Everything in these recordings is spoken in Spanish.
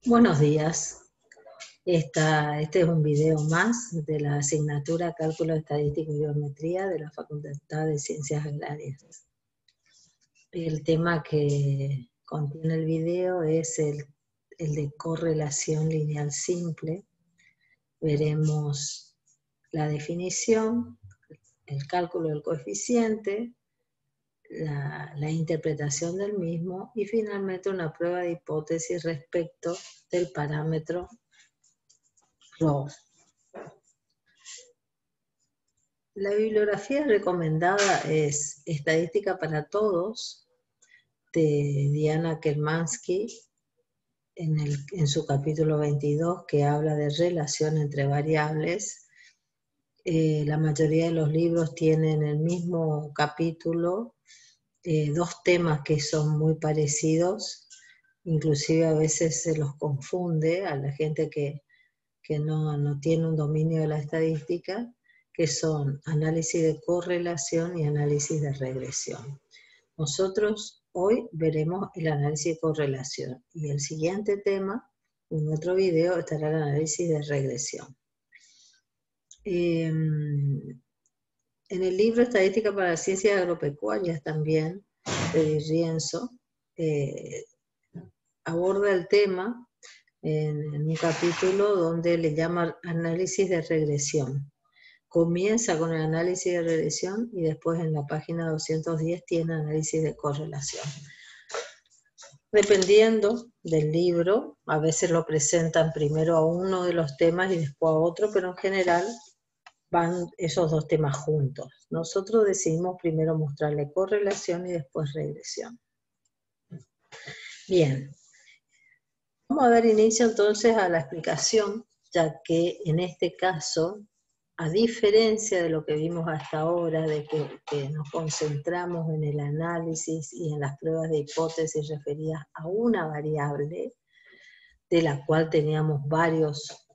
Buenos días. Este es un video más de la asignatura Cálculo Estadístico y Geometría de la Facultad de Ciencias Agrarias. El tema que contiene el video es el de correlación lineal simple. Veremos la definición, el cálculo del coeficiente, la interpretación del mismo y finalmente una prueba de hipótesis respecto del parámetro ρ. La bibliografía recomendada es Estadística para Todos, de Diana Kermansky, en su capítulo 22, que habla de relación entre variables. La mayoría de los libros tienen el mismo capítulo, dos temas que son muy parecidos, inclusive a veces se los confunde a la gente que no tiene un dominio de la estadística, que son análisis de correlación y análisis de regresión. Nosotros hoy veremos el análisis de correlación y el siguiente tema, en otro video, estará el análisis de regresión. En el libro Estadística para las Ciencias Agropecuarias también, de Rienzo, aborda el tema en un capítulo donde le llama análisis de regresión. Comienza con el análisis de regresión y después en la página 210 tiene análisis de correlación. Dependiendo del libro, a veces lo presentan primero a uno de los temas y después a otro, pero en general van esos dos temas juntos. Nosotros decidimos primero mostrarle correlación y después regresión. Bien, vamos a dar inicio entonces a la explicación, ya que en este caso, a diferencia de lo que vimos hasta ahora, de que nos concentramos en el análisis y en las pruebas de hipótesis referidas a una variable, de la cual teníamos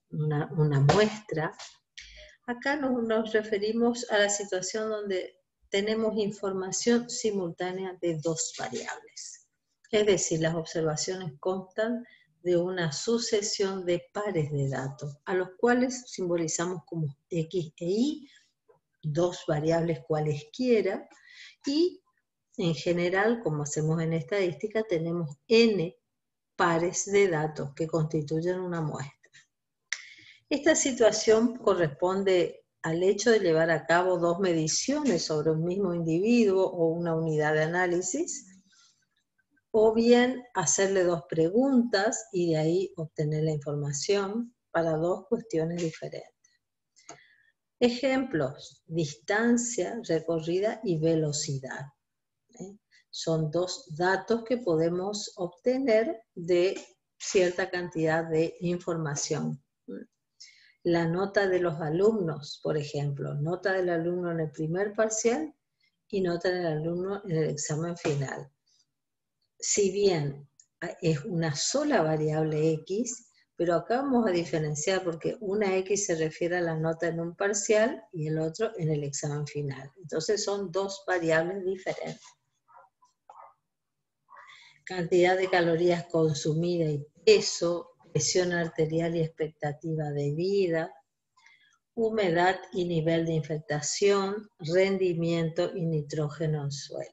una muestra, acá nos referimos a la situación donde tenemos información simultánea de dos variables. Es decir, las observaciones constan de una sucesión de pares de datos, a los cuales simbolizamos como X e Y, dos variables cualesquiera, y en general, como hacemos en estadística, tenemos N pares de datos que constituyen una muestra. Esta situación corresponde al hecho de llevar a cabo dos mediciones sobre un mismo individuo o una unidad de análisis, o bien hacerle dos preguntas y de ahí obtener la información para dos cuestiones diferentes. Ejemplos: distancia recorrida y velocidad. Son dos datos que podemos obtener de cierta cantidad de información. La nota de los alumnos, por ejemplo, nota del alumno en el primer parcial y nota del alumno en el examen final. Si bien es una sola variable X, pero acá vamos a diferenciar porque una X se refiere a la nota en un parcial y el otro en el examen final. Entonces son dos variables diferentes. Cantidad de calorías consumidas y peso, presión arterial y expectativa de vida, humedad y nivel de infiltración, rendimiento y nitrógeno en suelo.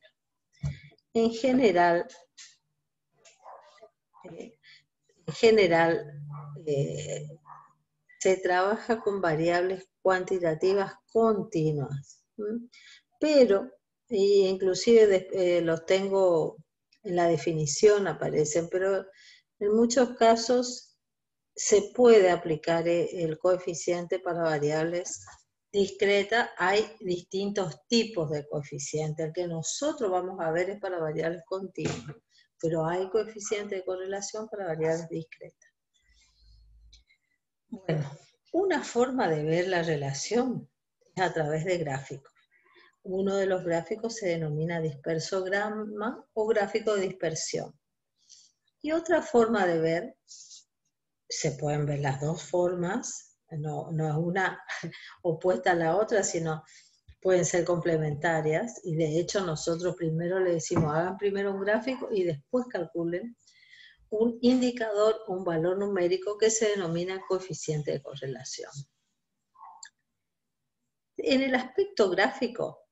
En general, se trabaja con variables cuantitativas continuas, pero, inclusive los tengo en la definición, aparecen, pero en muchos casos se puede aplicar el coeficiente para variables discretas. Hay distintos tipos de coeficiente. El que nosotros vamos a ver es para variables continuas, pero hay coeficiente de correlación para variables discretas. Bueno, una forma de ver la relación es a través de gráficos. Uno de los gráficos se denomina dispersograma o gráfico de dispersión. Y otra forma de ver, se pueden ver las dos formas, no es una opuesta a la otra, sino pueden ser complementarias, y de hecho nosotros primero le decimos, hagan primero un gráfico y después calculen un un indicador, un valor numérico que se denomina coeficiente de correlación. En el aspecto gráfico,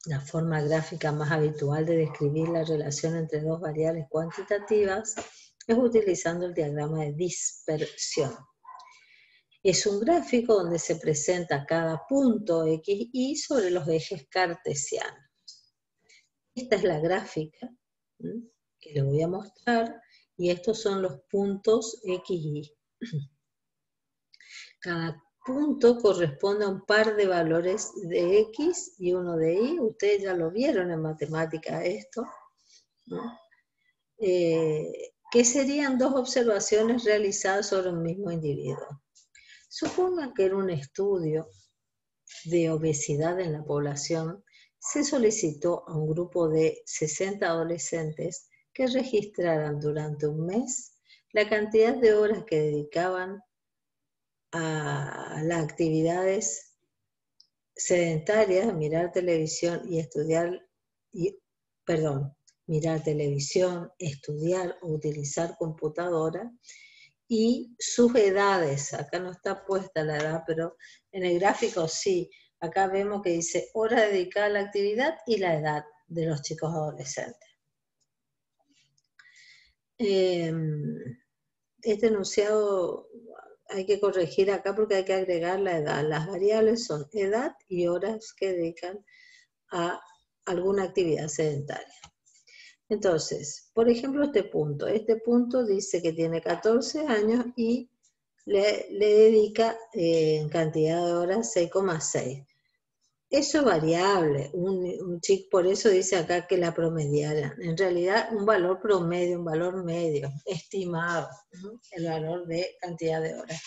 la forma gráfica más habitual de describir la relación entre dos variables cuantitativas es utilizando el diagrama de dispersión. Es un gráfico donde se presenta cada punto X, Y sobre los ejes cartesianos. Esta es la gráfica que les voy a mostrar y estos son los puntos X, Y. Cada punto corresponde a un par de valores de X y uno de Y. Ustedes ya lo vieron en matemática esto, ¿no? Que serían dos observaciones realizadas sobre un mismo individuo. Supongan que en un estudio de obesidad en la población se solicitó a un grupo de 60 adolescentes que registraran durante un mes la cantidad de horas que dedicaban a las actividades sedentarias, mirar televisión y estudiar, mirar televisión, estudiar o utilizar computadora, y sus edades. Acá no está puesta la edad, pero en el gráfico sí. Acá vemos que dice hora dedicada a la actividad y la edad de los chicos adolescentes. Este enunciado hay que corregir acá porque hay que agregar la edad. Las variables son edad y horas que dedican a alguna actividad sedentaria. Entonces, por ejemplo, este punto dice que tiene 14 años y le dedica en cantidad de horas 6,6. Eso es variable, un chico, por eso dice acá que la promediaran. En realidad, un valor promedio, un valor medio, estimado, ¿no? El valor de cantidad de horas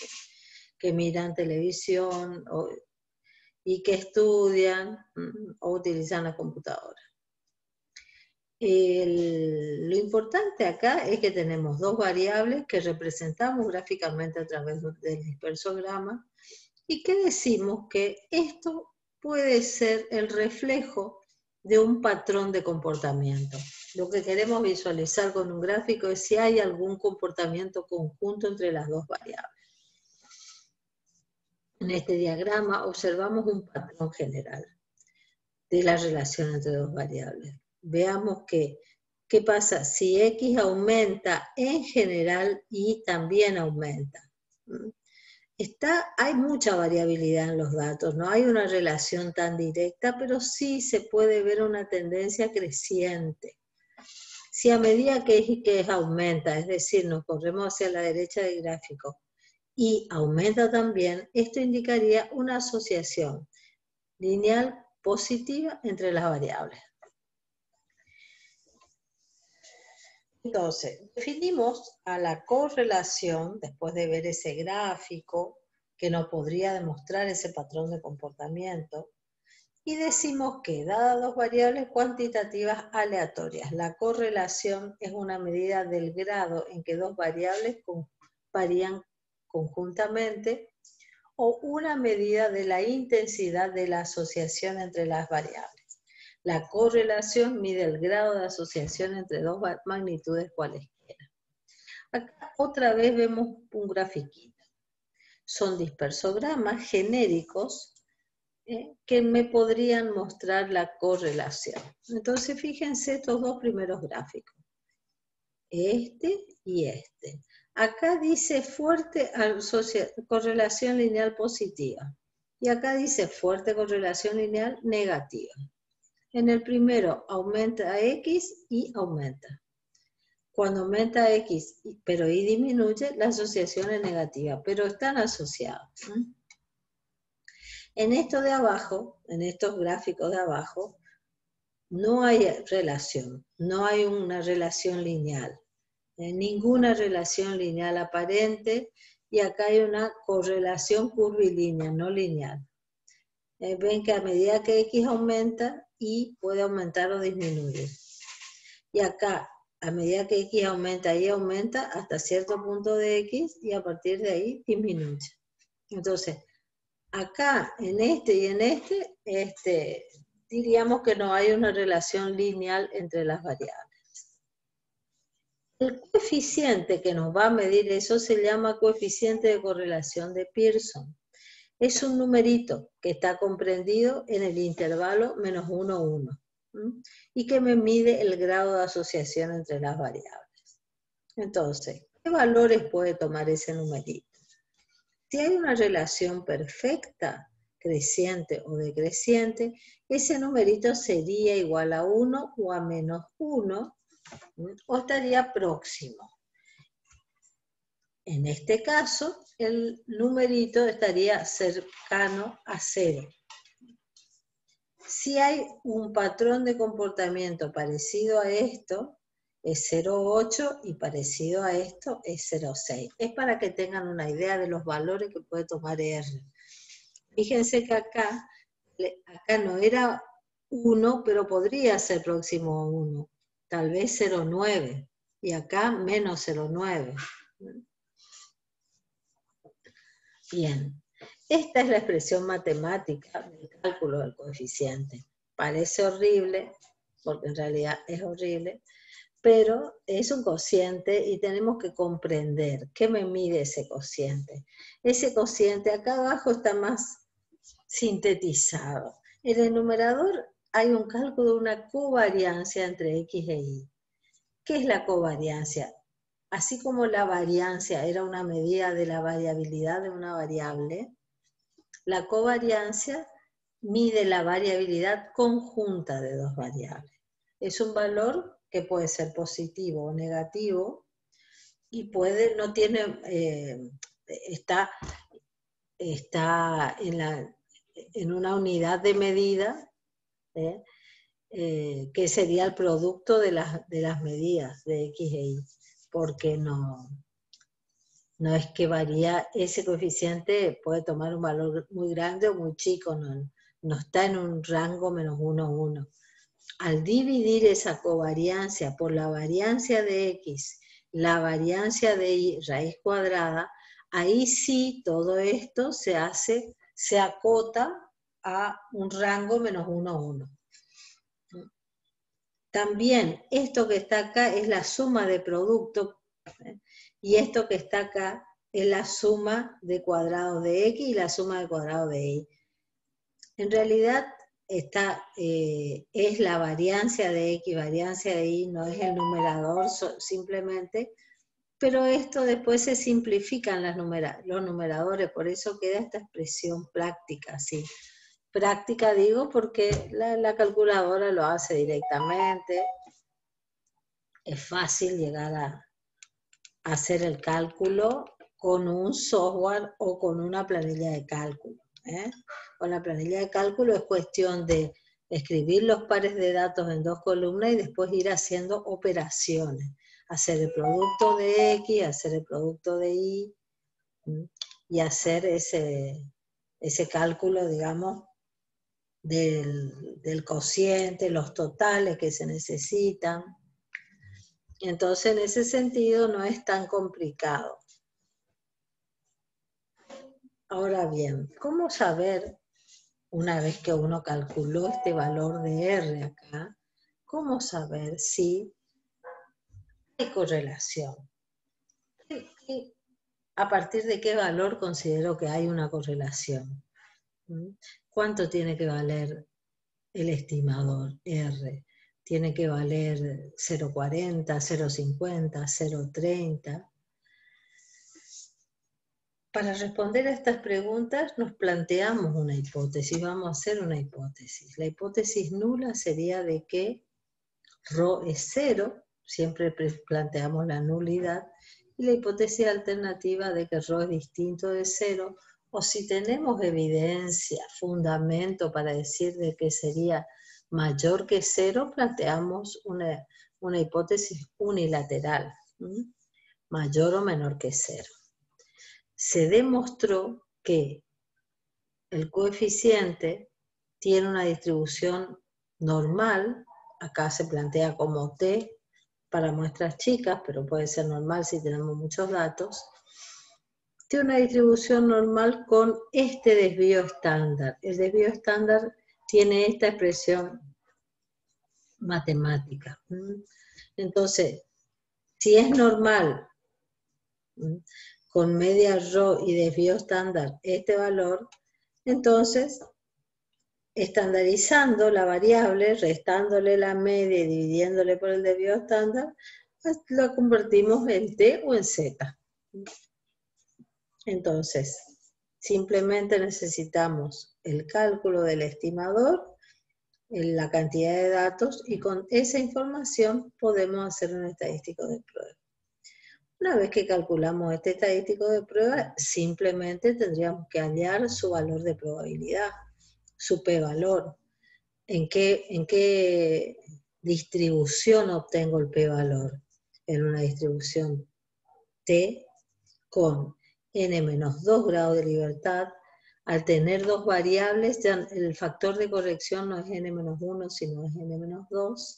que miran televisión y que estudian o utilizan la computadora. Lo importante acá es que tenemos dos variables que representamos gráficamente a través del dispersograma y que decimos que esto puede ser el reflejo de un patrón de comportamiento. Lo que queremos visualizar con un gráfico es si hay algún comportamiento conjunto entre las dos variables. En este diagrama observamos un patrón general de la relación entre dos variables. Veamos qué pasa si X aumenta en general y también aumenta. Hay mucha variabilidad en los datos, no hay una relación tan directa, pero sí se puede ver una tendencia creciente. Si a medida que X aumenta, es decir, nos corremos hacia la derecha del gráfico, y aumenta también, esto indicaría una asociación lineal positiva entre las variables. Entonces, definimos a la correlación, después de ver ese gráfico que nos podría demostrar ese patrón de comportamiento, y decimos que, dadas dos variables cuantitativas aleatorias, la correlación es una medida del grado en que dos variables varían conjuntamente o una medida de la intensidad de la asociación entre las variables. La correlación mide el grado de asociación entre dos magnitudes cualesquiera. Acá otra vez vemos un grafiquito. Son dispersogramas genéricos que me podrían mostrar la correlación. Entonces fíjense estos dos primeros gráficos. Este y este. Acá dice fuerte correlación lineal positiva. Y acá dice fuerte correlación lineal negativa. En el primero aumenta X y aumenta. Cuando aumenta X, pero Y disminuye, la asociación es negativa, pero están asociados. En esto de abajo, en estos gráficos de abajo, no hay relación, no hay una relación lineal. Ninguna relación lineal aparente, y acá hay una correlación curvilínea, no lineal. Ven que a medida que X aumenta, Y puede aumentar o disminuir. Y acá, a medida que X aumenta, Y aumenta hasta cierto punto de X, y a partir de ahí disminuye. Entonces, acá, en este y en este, diríamos que no hay una relación lineal entre las variables. El coeficiente que nos va a medir eso se llama coeficiente de correlación de Pearson. Es un numerito que está comprendido en el intervalo -1, 1, y que me mide el grado de asociación entre las variables. Entonces, ¿qué valores puede tomar ese numerito? Si hay una relación perfecta, creciente o decreciente, ese numerito sería igual a 1 o a -1, o estaría próximo. En este caso, el numerito estaría cercano a 0. Si hay un patrón de comportamiento parecido a esto, es 0,8 y parecido a esto es 0,6. Es para que tengan una idea de los valores que puede tomar R. Fíjense que acá no era 1, pero podría ser próximo a 1. Tal vez 0,9. Y acá menos 0,9. Bien, esta es la expresión matemática del cálculo del coeficiente. Parece horrible, porque en realidad es horrible, pero es un cociente y tenemos que comprender qué me mide ese cociente. Ese cociente acá abajo está más sintetizado. En el numerador hay un cálculo de una covariancia entre X e Y. ¿Qué es la covariancia? Así como la variancia era una medida de la variabilidad de una variable, la covariancia mide la variabilidad conjunta de dos variables. Es un valor que puede ser positivo o negativo y no tiene, está en una unidad de medida, que sería el producto de las medidas de X e Y, porque no es que varía, ese coeficiente puede tomar un valor muy grande o muy chico, no está en un rango -1, 1. Al dividir esa covariancia por la variancia de X, la variancia de Y, raíz cuadrada, ahí sí todo esto se acota a un rango -1, 1. También esto que está acá es la suma de producto, y esto que está acá es la suma de cuadrados de X y la suma de cuadrados de Y. En realidad es la variancia de X, variancia de Y, no es el numerador simplemente, pero esto después se simplifican los numeradores, por eso queda esta expresión práctica, ¿sí? Práctica digo porque la calculadora lo hace directamente, es fácil llegar a hacer el cálculo con un software o con una planilla de cálculo. Con la planilla de cálculo es cuestión de escribir los pares de datos en 2 columnas y después ir haciendo operaciones. Hacer el producto de X, hacer el producto de Y, y hacer ese cálculo, digamos, del cociente, los totales que se necesitan. Entonces, en ese sentido, no es tan complicado. Ahora bien, ¿cómo saber, una vez que uno calculó este valor de R acá, cómo saber si hay correlación? ¿A partir de qué valor considero que hay una correlación? ¿Cuánto tiene que valer el estimador R? ¿Tiene que valer 0,40, 0,50, 0,30? Para responder a estas preguntas nos planteamos una hipótesis, vamos a hacer una hipótesis. La hipótesis nula sería de que ρ es 0, siempre planteamos la nulidad, y la hipótesis alternativa de que ρ es distinto de 0, o si tenemos evidencia, fundamento para decir de que sería mayor que 0, planteamos una hipótesis unilateral, mayor o menor que 0. Se demostró que el coeficiente tiene una distribución normal, acá se plantea como T para muestras chicas, pero puede ser normal si tenemos muchos datos, tiene una distribución normal con este desvío estándar. El desvío estándar tiene esta expresión matemática. Entonces, Si es normal, con media rho y desvío estándar este valor, entonces, estandarizando la variable, restándole la media y dividiéndole por el desvío estándar, lo convertimos en t o en z. Entonces, simplemente necesitamos el cálculo del estimador, la cantidad de datos, y con esa información podemos hacer un estadístico de prueba. Una vez que calculamos este estadístico de prueba, simplemente tendríamos que hallar su valor de probabilidad, su p-valor. ¿En qué distribución obtengo el p-valor? En una distribución t con n-2 grados de libertad. Al tener dos variables, ya el factor de corrección no es n-1, sino es n-2.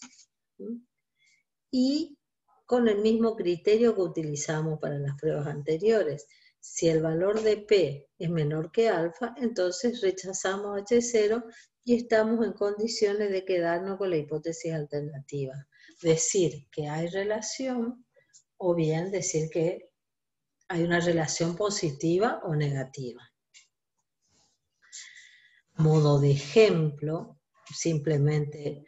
Y con el mismo criterio que utilizamos para las pruebas anteriores. Si el valor de P es menor que alfa, entonces rechazamos H0 y estamos en condiciones de quedarnos con la hipótesis alternativa. Decir que hay relación o bien decir que hay una relación positiva o negativa. Modo de ejemplo, simplemente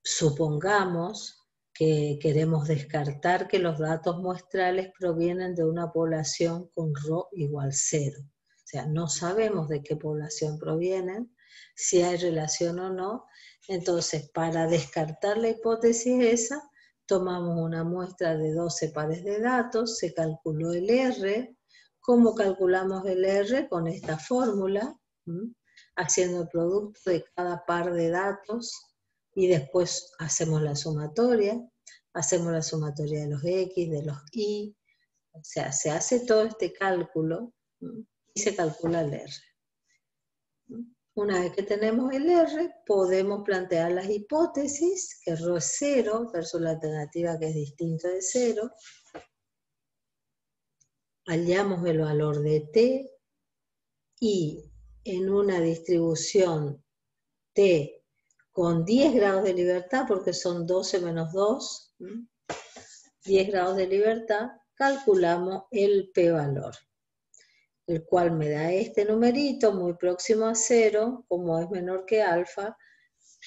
supongamos que queremos descartar que los datos muestrales provienen de una población con rho igual 0. O sea, no sabemos de qué población provienen, si hay relación o no. Entonces, para descartar la hipótesis esa, tomamos una muestra de 12 pares de datos, se calculó el R. ¿Cómo calculamos el R? Con esta fórmula, haciendo el producto de cada par de datos, y después hacemos la sumatoria de los X, de los Y, o sea, se hace todo este cálculo y se calcula el R. Una vez que tenemos el R, podemos plantear las hipótesis, que ρ es 0 versus la alternativa que es distinto de 0. Hallamos el valor de T y en una distribución T con 10 grados de libertad, porque son 12 menos 2, 10 grados de libertad, calculamos el p-valor, el cual me da este numerito muy próximo a 0, como es menor que alfa,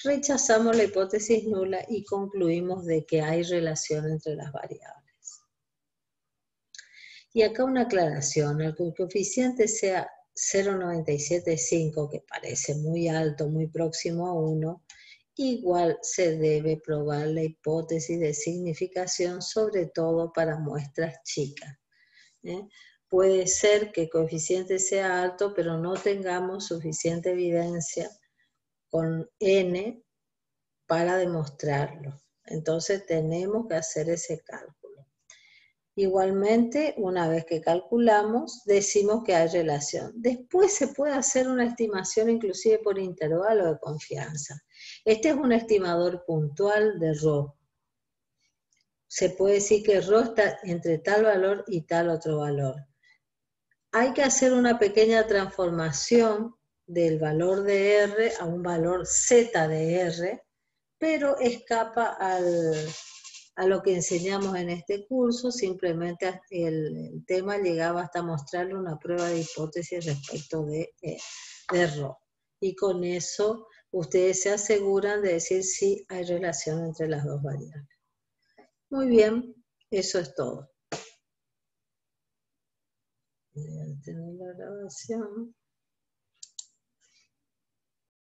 rechazamos la hipótesis nula y concluimos de que hay relación entre las variables. Y acá una aclaración, el coeficiente sea 0,975, que parece muy alto, muy próximo a 1, igual se debe probar la hipótesis de significación, sobre todo para muestras chicas. Puede ser que el coeficiente sea alto, pero no tengamos suficiente evidencia con n para demostrarlo. Entonces tenemos que hacer ese cálculo. Igualmente, una vez que calculamos, decimos que hay relación. Después se puede hacer una estimación inclusive por intervalo de confianza. Este es un estimador puntual de ρ. Se puede decir que ρ está entre tal valor y tal otro valor. Hay que hacer una pequeña transformación del valor de R a un valor Z de R, pero escapa a lo que enseñamos en este curso. Simplemente el tema llegaba hasta mostrarle una prueba de hipótesis respecto de ρ. Y con eso ustedes se aseguran de decir si hay relación entre las dos variables. Muy bien, eso es todo. Voy a detener la grabación.